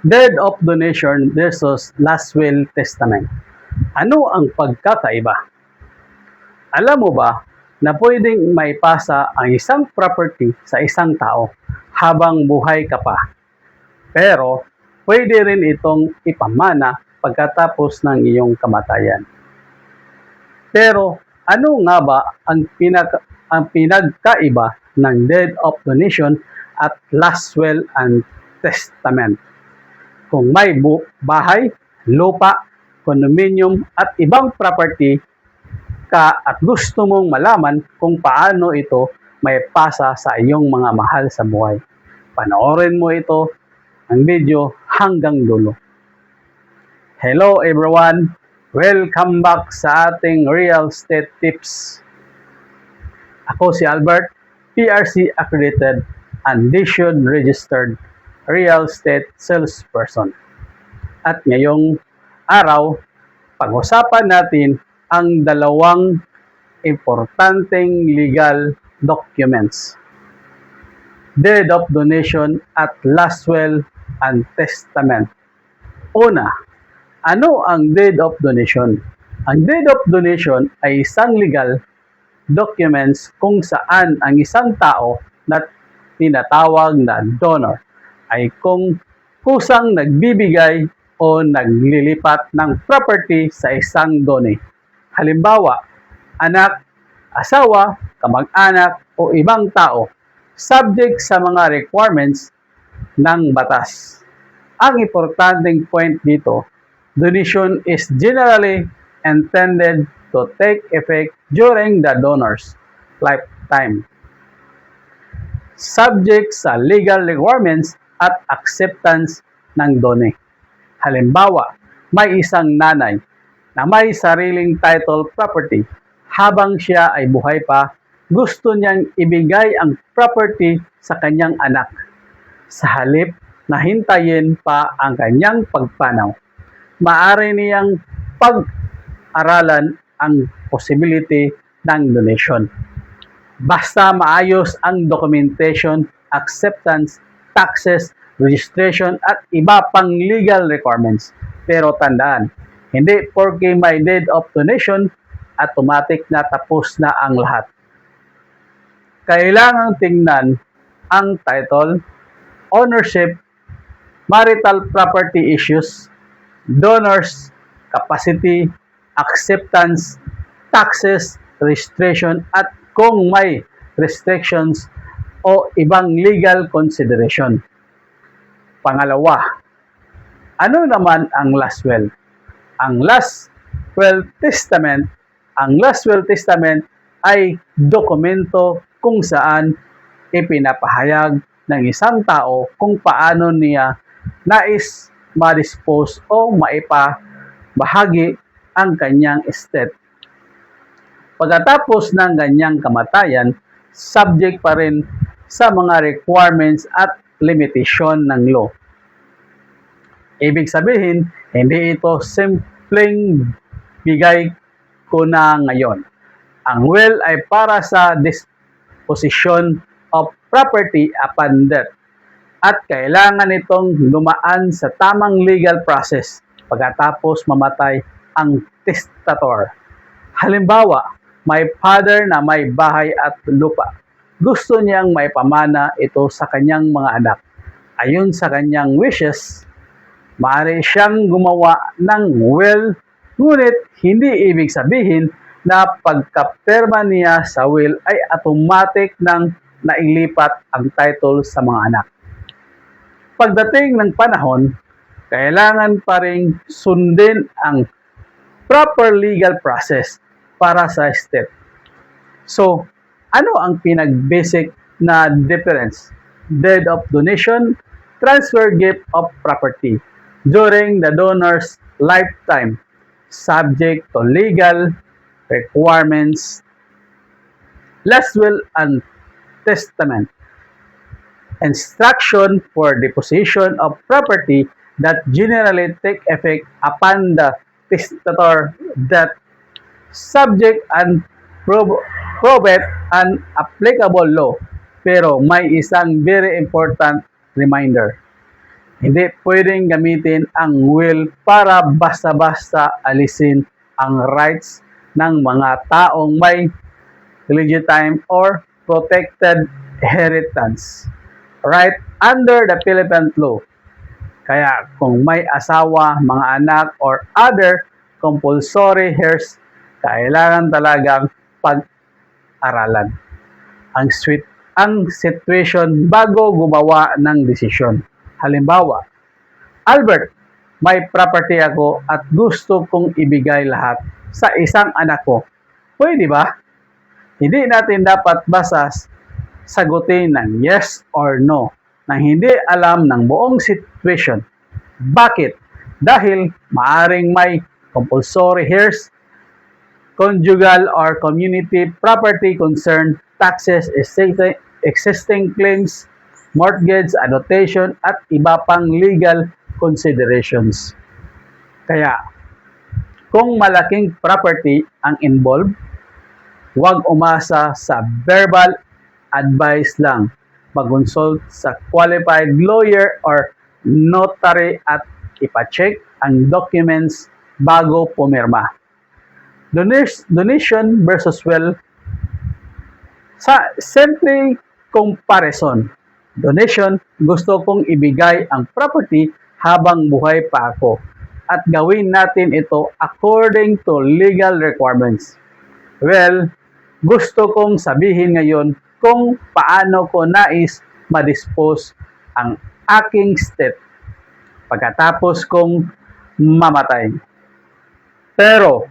Deed of donation versus last will testament. Ano ang pagkakaiba? Alam mo ba na pwedeng maipasa ang isang property sa isang tao habang buhay ka pa? Pero pwede rin itong ipamana pagkatapos ng iyong kamatayan. Pero ano nga ba ang pinagkaiba ng deed of donation at last will and testament? Kung may bahay, lupa, condominium at ibang property ka at gusto mong malaman kung paano ito may pasa sa iyong mga mahal sa buhay, panoorin mo ito ang video hanggang dulo. Hello everyone! Welcome back sa ating Real Estate Tips. Ako si Albert, PRC accredited and DSUD registered real estate salesperson. At ngayong araw, pag-usapan natin ang dalawang importanteng legal documents. Deed of donation at last will and testament. Una, ano ang deed of donation? Ang deed of donation ay isang legal documents kung saan ang isang tao na tinatawag na donor ay kung kusang nagbibigay o naglilipat ng property sa isang donee. Halimbawa, anak, asawa, kamag-anak o ibang tao, subject sa mga requirements ng batas. Ang importanteng point dito, donation is generally intended to take effect during the donor's lifetime, subject sa legal requirements at acceptance ng donee. Halimbawa, may isang nanay na may sariling title property. Habang siya ay buhay pa, gusto niyang ibigay ang property sa kanyang anak sa halip na hintayin pa ang kanyang pagpanaw. Maaari niyang pag-aralan ang possibility ng donation. Basta maayos ang documentation, acceptance, taxes, registration at iba pang legal requirements. Pero tandaan, hindi porke may deed of donation, automatic na tapos na ang lahat. Kailangang tingnan ang title, ownership, marital property issues, donors, capacity, acceptance, taxes, registration at kung may restrictions o ibang legal consideration. Pangalawa, ano naman ang last will? Ang last will testament ay dokumento kung saan ipinapahayag ng isang tao kung paano niya nais ma-dispose o maipabahagi ang kanyang estate. Pagkatapos ng kanyang kamatayan, subject pa rin sa mga requirements at limitation ng law. Ibig sabihin, hindi ito simpleng bigay ko na ngayon. Ang will ay para sa disposition of property upon death at kailangan itong dumaan sa tamang legal process pagkatapos mamatay ang testator. Halimbawa, may father na may bahay at lupa. Gusto niyang maipamana ito sa kanyang mga anak. Ayon sa kanyang wishes, maaari siyang gumawa ng will, ngunit hindi ibig sabihin na pagkapirma niya sa will ay automatic nang nailipat ang title sa mga anak. Pagdating ng panahon, kailangan pa rin sundin ang proper legal process para sa estate. So, ano ang pinag-basic na difference? Deed of donation, transfer gift of property during the donor's lifetime, subject to legal requirements. Last will and testament, instruction for disposition of property that generally take effect upon the testator death, subject and probate and applicable law. Pero may isang very important reminder. Hindi pwedeng gamitin ang will para basta-basta alisin ang rights ng mga taong may legitimate or protected inheritance right under the Philippine law. Kaya kung may asawa, mga anak, or other compulsory heirs, kailangan talagang pag-aralan ang situation bago gumawa ng desisyon. Halimbawa, Albert, may property ako at gusto kong ibigay lahat sa isang anak ko. Pwede ba? Hindi natin dapat basta sagutin ng yes or no nang hindi alam ng buong situation. Bakit? Dahil maaring may compulsory heirs, conjugal or community property concern, taxes, existing claims, mortgage, annotation, at iba pang legal considerations. Kaya, kung malaking property ang involved, huwag umasa sa verbal advice lang. Mag-consult sa qualified lawyer or notary at ipacheck ang documents bago pumirma. Donation versus will. Sa simple comparison, donation, gusto kong ibigay ang property habang buhay pa ako at gawin natin ito according to legal requirements. Well, gusto kong sabihin ngayon kung paano ko nais ma-dispose ang aking estate pagkatapos kong mamatay. Pero,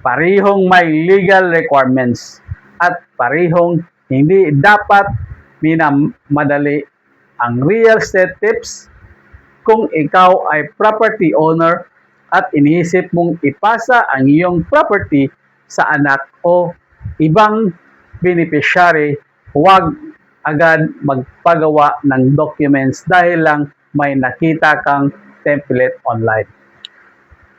parihong may legal requirements at parihong hindi dapat minamadali ang real estate tips kung ikaw ay property owner at iniisip mong ipasa ang iyong property sa anak o ibang beneficiary, huwag agad magpagawa ng documents dahil lang may nakita kang template online.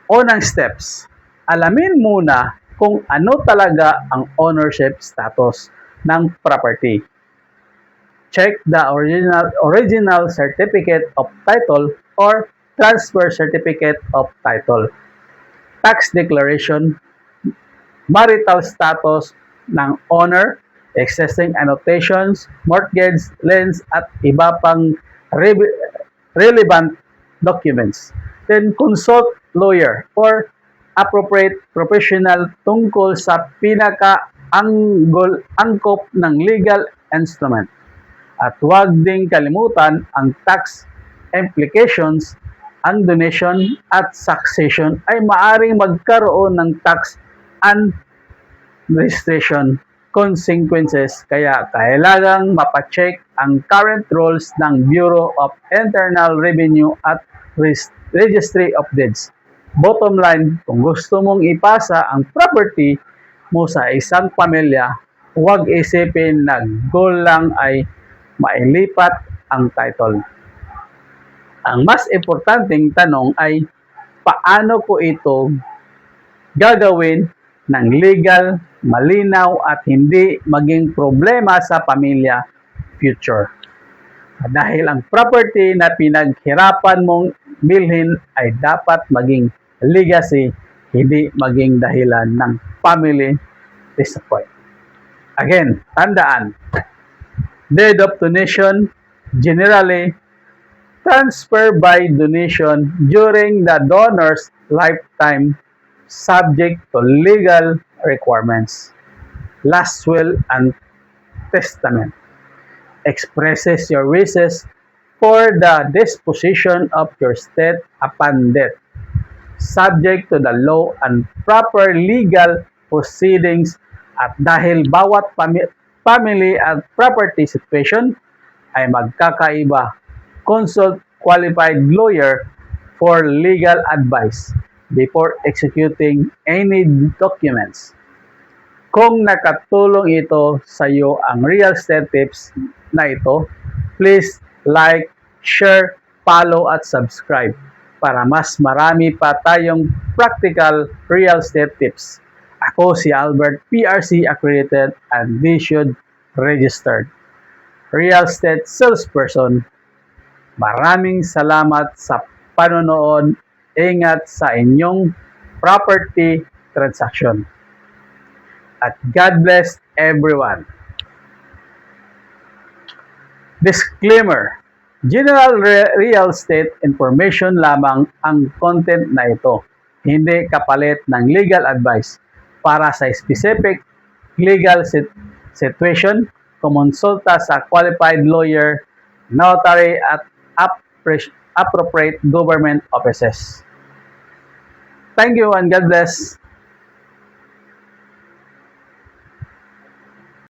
Unang steps, alamin muna kung ano talaga ang ownership status ng property. Check the original certificate of title or transfer certificate of title, tax declaration, marital status ng owner, existing annotations, mortgage, liens, at iba pang relevant documents. Then consult lawyer or appropriate professional tungkol sa angkop ng legal instrument. At huwag ding kalimutan ang tax implications. Ang donation at succession ay maaring magkaroon ng tax and registration consequences, kaya kailangang mapacheck ang current rules ng Bureau of Internal Revenue at Registry of Deeds. Bottom line, kung gusto mong ipasa ang property mo sa isang pamilya, huwag isipin na goal lang ay mailipat ang title. Ang mas importanteng tanong ay, paano ko ito gagawin ng legal, malinaw at hindi maging problema sa pamilya future? Dahil ang property na pinaghirapan mong bilhin ay dapat maging legacy, hindi maging dahilan ng family disappointment. Again, tandaan, deed of donation generally transfer by donation during the donor's lifetime subject to legal requirements. Last will and testament expresses your wishes for the disposition of your estate upon death, subject to the law and proper legal proceedings. At dahil bawat family at property situation ay magkakaiba, consult qualified lawyer for legal advice before executing any documents. Kung nakatulong ito sa iyo ang real estate tips na ito, please like, share, follow at subscribe para mas marami pa tayong practical real estate tips. Ako si Albert, PRC accredited and DSUD registered real estate salesperson. Maraming salamat sa panonood. Ingat sa inyong property transaction. At God bless everyone. Disclaimer: General real estate information lamang ang content na ito. Hindi kapalit ng legal advice. Para sa specific legal situation, kumonsulta sa qualified lawyer, notary at appropriate government offices. Thank you and God bless.